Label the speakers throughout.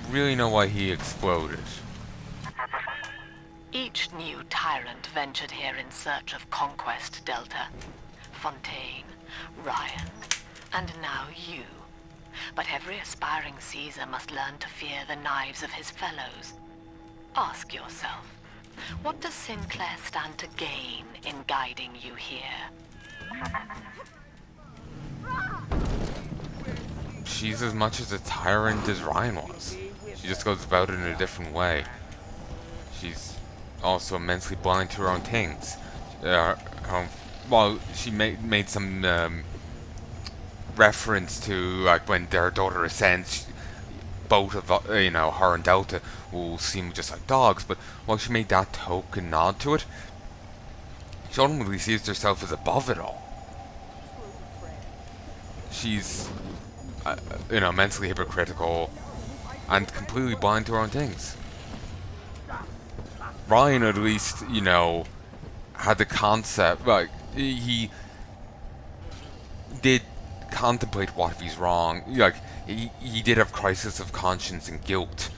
Speaker 1: really know why he exploded.
Speaker 2: Each new tyrant ventured here in search of conquest, Delta. Fontaine, Ryan, and now you. But every aspiring Caesar must learn to fear the knives of his fellows. Ask yourself, what does Sinclair stand to gain in guiding you here?
Speaker 1: She's as much as a tyrant as Ryan was. She just goes about it in a different way. She's also immensely blind to her own things. Well, she made some reference to like when their daughter ascends, both of her and Delta will seem just like dogs. But while she made that token nod to it, she ultimately sees herself as above it all. She's mentally hypocritical and completely blind to her own things. Ryan, at least, had the concept, like, he did contemplate what if he's wrong. Like, he did have crisis of conscience and guilt.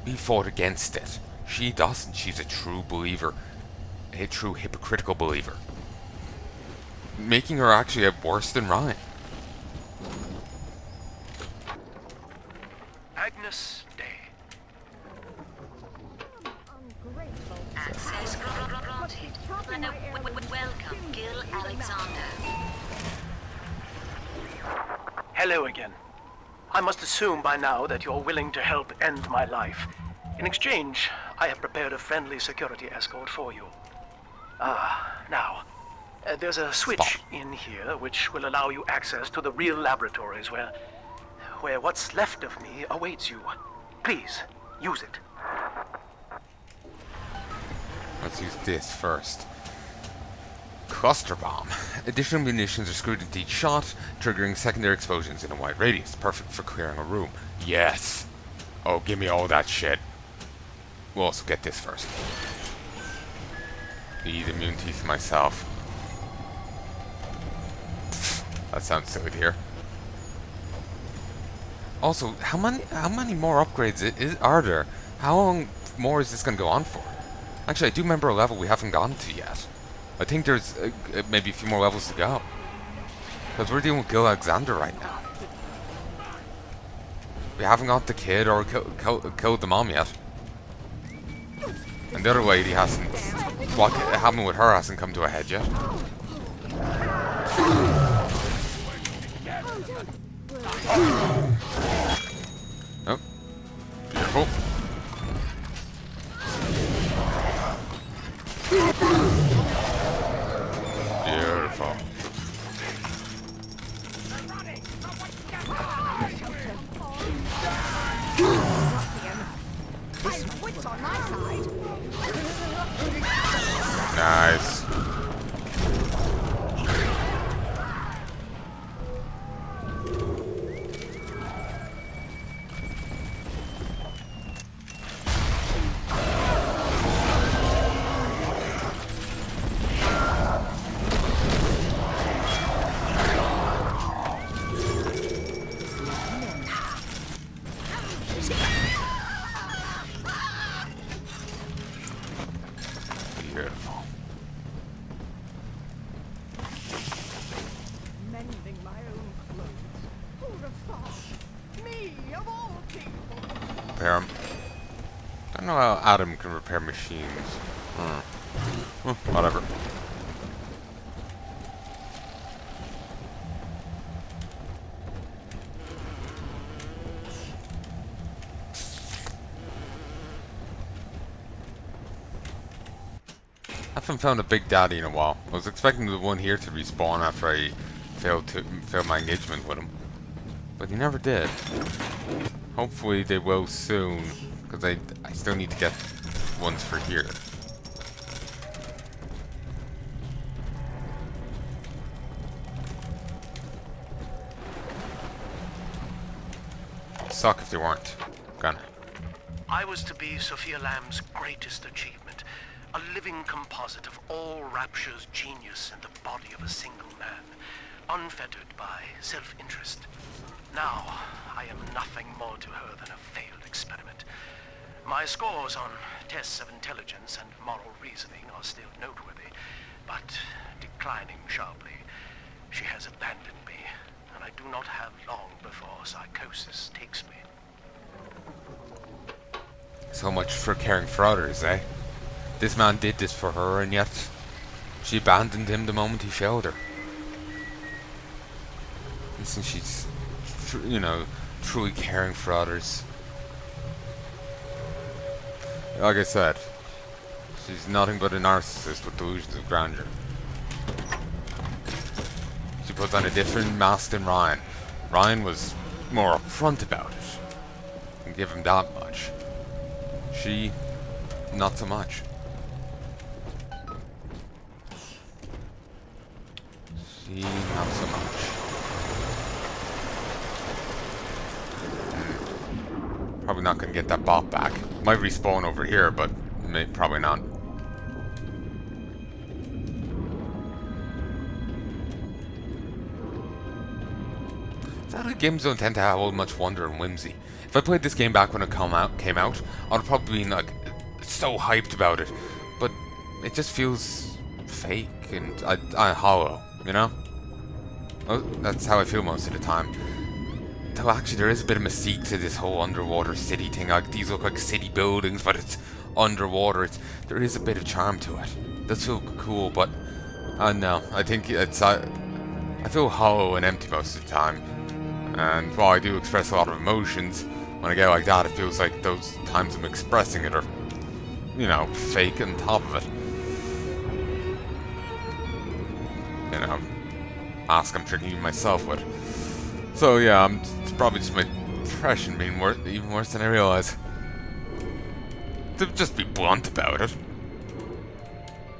Speaker 1: He fought against it. She doesn't. She's a true believer. A true hypocritical believer. Making her actually worse than Ryan.
Speaker 3: Agnes Day.
Speaker 4: Access granted. Welcome, Gil Alexander.
Speaker 3: Hello again. I must assume by now that you're willing to help end my life. In exchange, I have prepared a friendly security escort for you. Now, there's a switch in here which will allow you access to the real laboratories where what's left of me awaits you. Please, use it.
Speaker 1: Let's use this first. Cluster bomb. Additional munitions are screwed into each shot, triggering secondary explosions in a wide radius. Perfect for clearing a room. Yes! Oh, give me all that shit. We'll also get this first. Need immunity to myself. That sounds silly to hear. Also, how many more upgrades are there? How long more is this going to go on for? Actually, I do remember a level we haven't gotten to yet. I think there's maybe a few more levels to go. Because we're dealing with Gil Alexander right now. We haven't got the kid or killed the mom yet. And the other lady hasn't... What happened with her hasn't come to a head yet. Oh. Beautiful. Beautiful. Nice. Beautiful.
Speaker 5: Mending my own clothes. Who'd have thought? Me, of all people.
Speaker 1: Repair 'em. I don't know how Adam can repair machines. Whatever. I haven't found a Big Daddy in a while. I was expecting the one here to respawn after I failed my engagement with him. But he never did. Hopefully they will soon, because I still need to get ones for here. Suck if they weren't. Gonna.
Speaker 3: I was to be Sophia Lamb's greatest achievement. A living composite of all Rapture's genius in the body of a single man, unfettered by self-interest. Now, I am nothing more to her than a failed experiment. My scores on tests of intelligence and moral reasoning are still noteworthy, but declining sharply. She has abandoned me, and I do not have long before psychosis takes me.
Speaker 1: So much for caring for others, eh? This man did this for her, and yet she abandoned him the moment he failed her. Isn't she, truly caring for others? Like I said, she's nothing but a narcissist with delusions of grandeur. She puts on a different mask than Ryan. Ryan was more upfront about it. And give him that much. She, not so much. She, not so much. Probably not gonna get that bot back. Might respawn over here, but probably not. Sadly, games don't tend to hold much wonder and whimsy. If I played this game back when it came out, I'd probably been like so hyped about it. But it just feels fake and hollow, you know? Well, that's how I feel most of the time. Though actually there is a bit of mystique to this whole underwater city thing. Like, these look like city buildings, but it's underwater. There is a bit of charm to it. It does feel cool, but no, I think it's I feel hollow and empty most of the time. And while I do express a lot of emotions, when I get like that, it feels like those times I'm expressing it are, fake on top of it. Mask I'm tricking myself with. So yeah, it's probably just my depression being even worse than I realize. To just be blunt about it.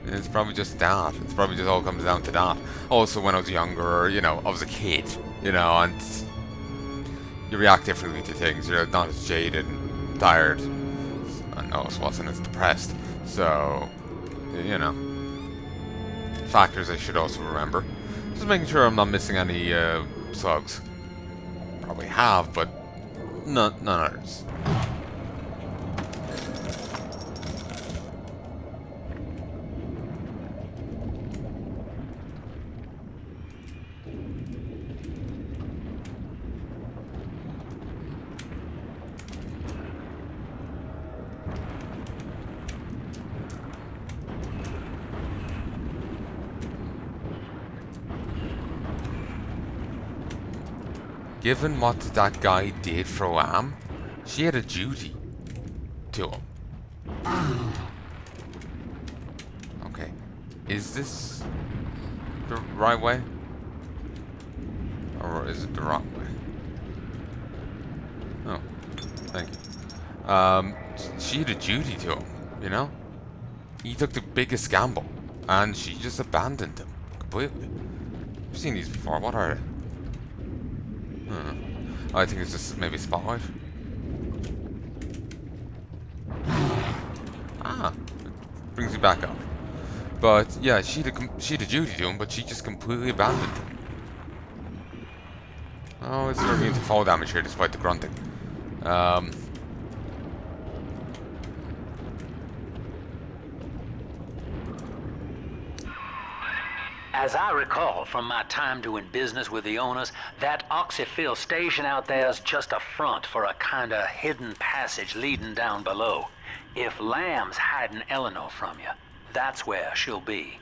Speaker 1: It's probably just that. It's probably just all comes down to that. Also, when I was younger, I was a kid, and you react differently to things. You're not as jaded and tired. I know I wasn't as depressed. So, factors I should also remember. Just making sure I'm not missing any slugs. Probably have, but none others. Given what that guy did for Lamb, she had a duty to him. Okay. Is this the right way? Or is it the wrong way? Oh, thank you. She had a duty to him, He took the biggest gamble, and she just abandoned him completely. I've seen these before. What are they? I think it's just maybe spotlight. It brings you back up. But yeah, she had a duty to him, but she just completely abandoned him. Oh, it's immune to fall damage here despite the grunting.
Speaker 6: As I recall from my time doing business with the owners, that oxyfill station out there is just a front for a kinda hidden passage leading down below. If Lamb's hiding Eleanor from you, that's where she'll be.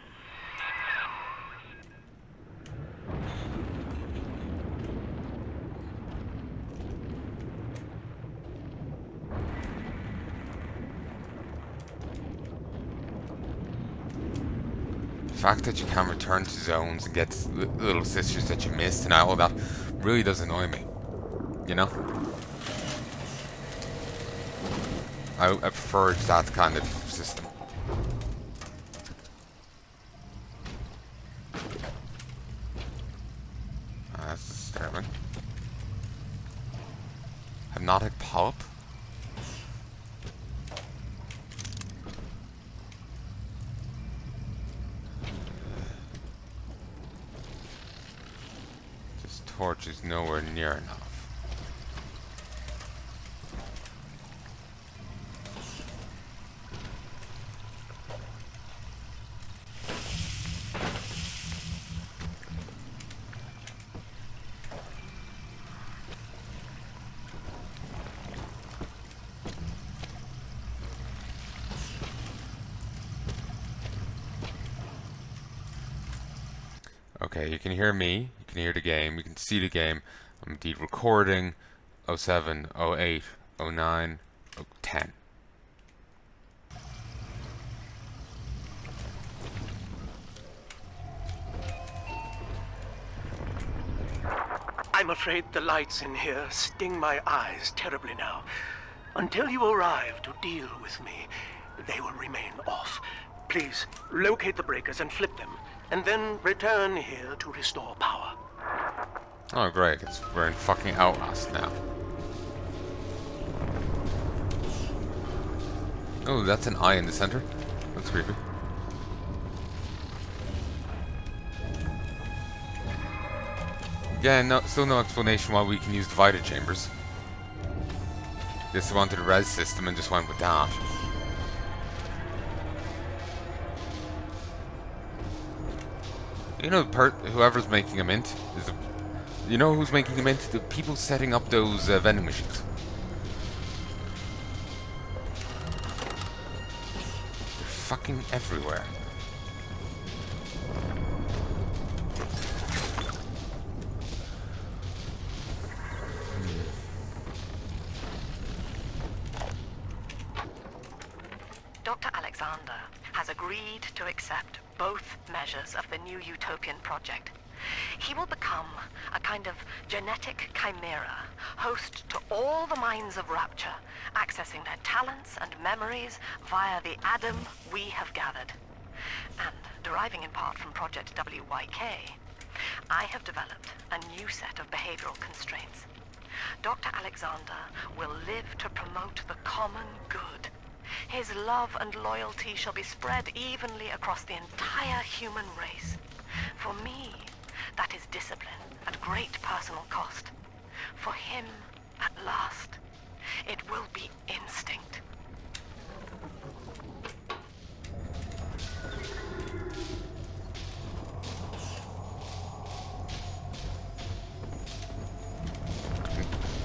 Speaker 1: The fact that you can't return to zones and get little sisters that you missed and all that really does annoy me. I prefer that kind of system. That's disturbing. Hypnotic polyp? This torch is nowhere near enough. Okay, you can hear me, you can hear the game, you can see the game. I'm indeed recording 07, 08, 09, 10.
Speaker 3: I'm afraid the lights in here sting my eyes terribly now. Until you arrive to deal with me, they will remain off. Please, locate the breakers and flip them, and then return here to restore power.
Speaker 1: Oh great, we're in fucking Outlast now. Oh, that's an eye in the center. That's creepy. Yeah, no, still no explanation why we can use divided chambers. Just wanted the res system and just went with that. You know, whoever's making a mint is you know who's making a mint? The people setting up those vending machines. They're fucking everywhere.
Speaker 2: Dr. Alexander has agreed to accept both measures of the new utopian project. He will become a kind of genetic chimera, host to all the minds of Rapture, accessing their talents and memories via the Adam we have gathered. And deriving in part from Project WYK, I have developed a new set of behavioral constraints. Dr. Alexander will live to promote the common good. His love and loyalty shall be spread evenly across the entire human race. For me, that is discipline at great personal cost. For him, at last, it will be instinct.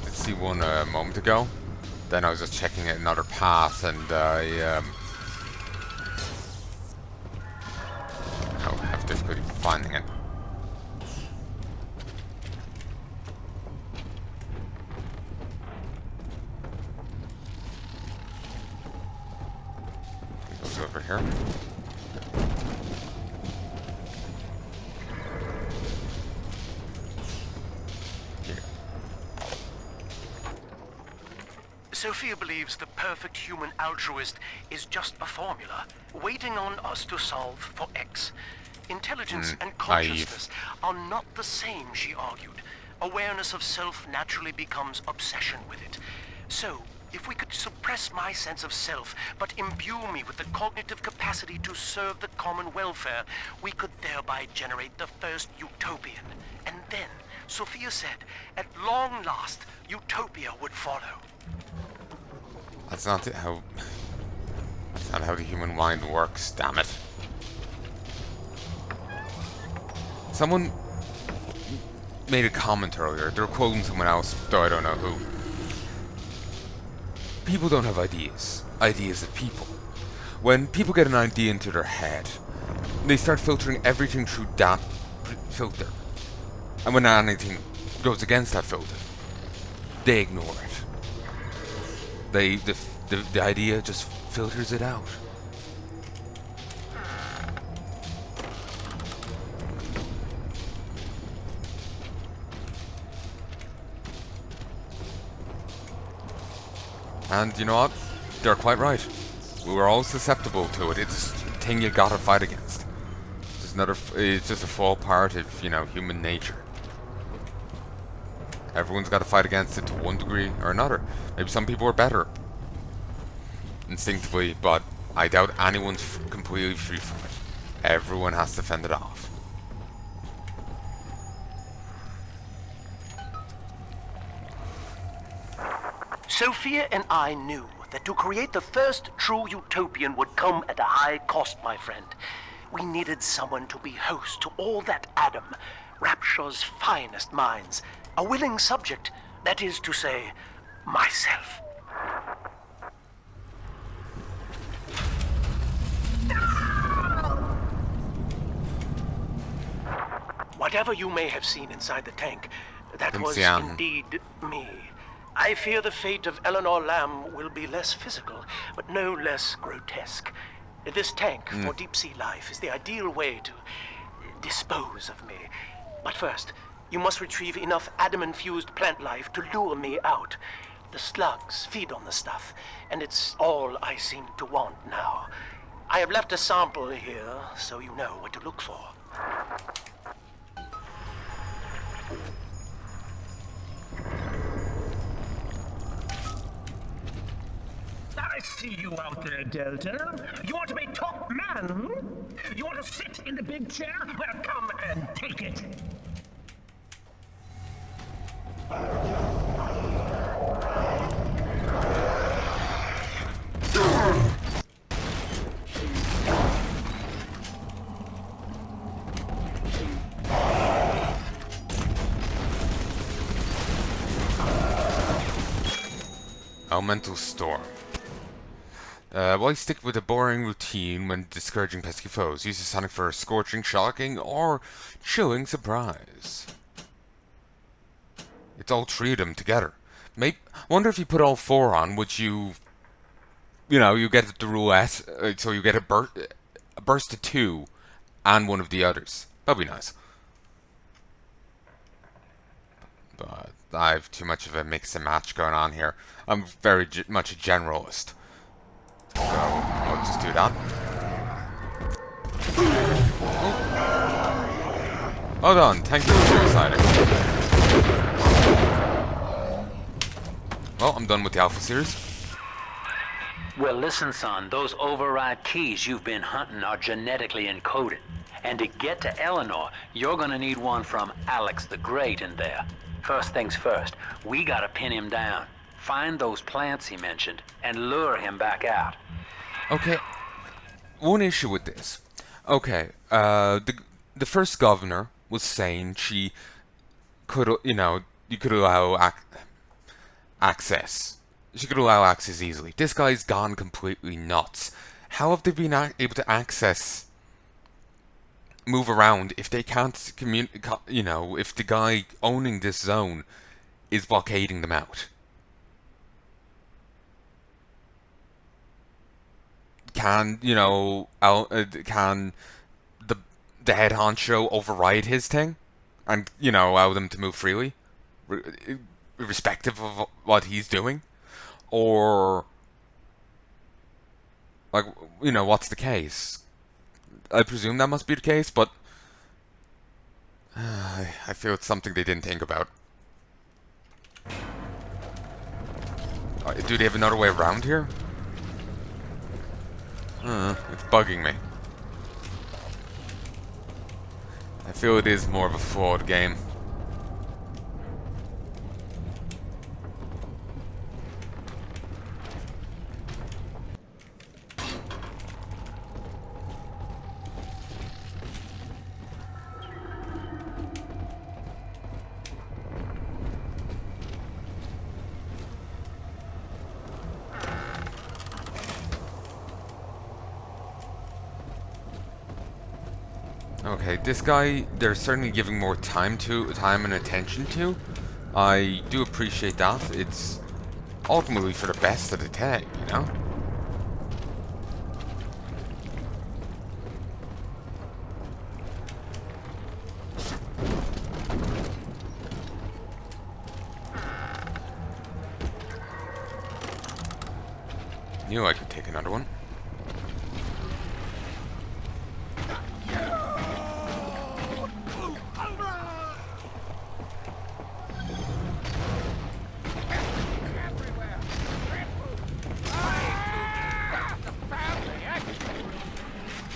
Speaker 1: Did see one a moment ago. Then I was just checking out another path, and I have difficulty finding it. It goes over here.
Speaker 3: Sophia believes the perfect human altruist is just a formula, waiting on us to solve for X. Intelligence and consciousness are not the same, she argued. Awareness of self naturally becomes obsession with it. So, if we could suppress my sense of self, but imbue me with the cognitive capacity to serve the common welfare, we could thereby generate the first utopian. And then, Sophia said, at long last, utopia would follow.
Speaker 1: That's not how the human mind works, damn it. Someone made a comment earlier. They were quoting someone else, though I don't know who. People don't have ideas. Ideas are people. When people get an idea into their head, they start filtering everything through that filter. And when anything goes against that filter, they ignore it. The idea just filters it out. And you know what? They're quite right. We were all susceptible to it. It's a thing you gotta fight against. It's just a full part of, human nature. Everyone's got to fight against it to one degree or another. Maybe some people are better instinctively, but I doubt anyone's completely free from it. Everyone has to fend it off.
Speaker 3: Sophia and I knew that to create the first true utopian would come at a high cost, my friend. We needed someone to be host to all that Adam, Rapture's finest minds. A willing subject, that is to say, myself. Whatever you may have seen inside the tank, that
Speaker 1: Didn't
Speaker 3: was
Speaker 1: see anything.
Speaker 3: indeed me. I fear the fate of Eleanor Lamb will be less physical, but no less grotesque. This tank for deep sea life is the ideal way to dispose of me. But first, you must retrieve enough adamant-fused plant life to lure me out. The slugs feed on the stuff, and it's all I seem to want now. I have left a sample here, so you know what to look for.
Speaker 7: I see you out there, Delta. You want to be top man, hmm? You want to sit in the big chair? Well, come and take it.
Speaker 1: Elemental Storm. Why stick with a boring routine when discouraging pesky foes? Use the Sonic for a scorching, shocking, or chilling surprise. It's all three of them together. Wonder if you put all four on, would you... You know, you get the roulette, so you get a burst of two, and one of the others. That'd be nice. But I have too much of a mix and match going on here. I'm very much a generalist. So, I'll just do that. Oh. Hold on, thank you for suiciding. Well, I'm done with the Alpha series.
Speaker 6: Well, listen, son, those override keys you've been hunting are genetically encoded. And to get to Eleanor, you're gonna need one from Alex the Great in there. First things first, we gotta pin him down. Find those plants he mentioned, and lure him back out.
Speaker 1: Okay, one issue with this. Okay, the first governor was saying she could, you know, you could allow access. She could allow access easily. This guy's gone completely nuts. How have they been able to move around if they can't you know, if the guy owning this zone is blockading them out? Can, you know, can the head honcho override his thing and, you know, allow them to move freely, irrespective of what he's doing? Or, like, you know, what's the case? I presume that must be the case, but I feel it's something they didn't think about. Do they have another way around here? It's bugging me. I feel it is more of a flawed game. Okay, this guy, they're certainly giving more time and attention to. I do appreciate that. It's ultimately for the best of the tag, you know? Knew I could take another one.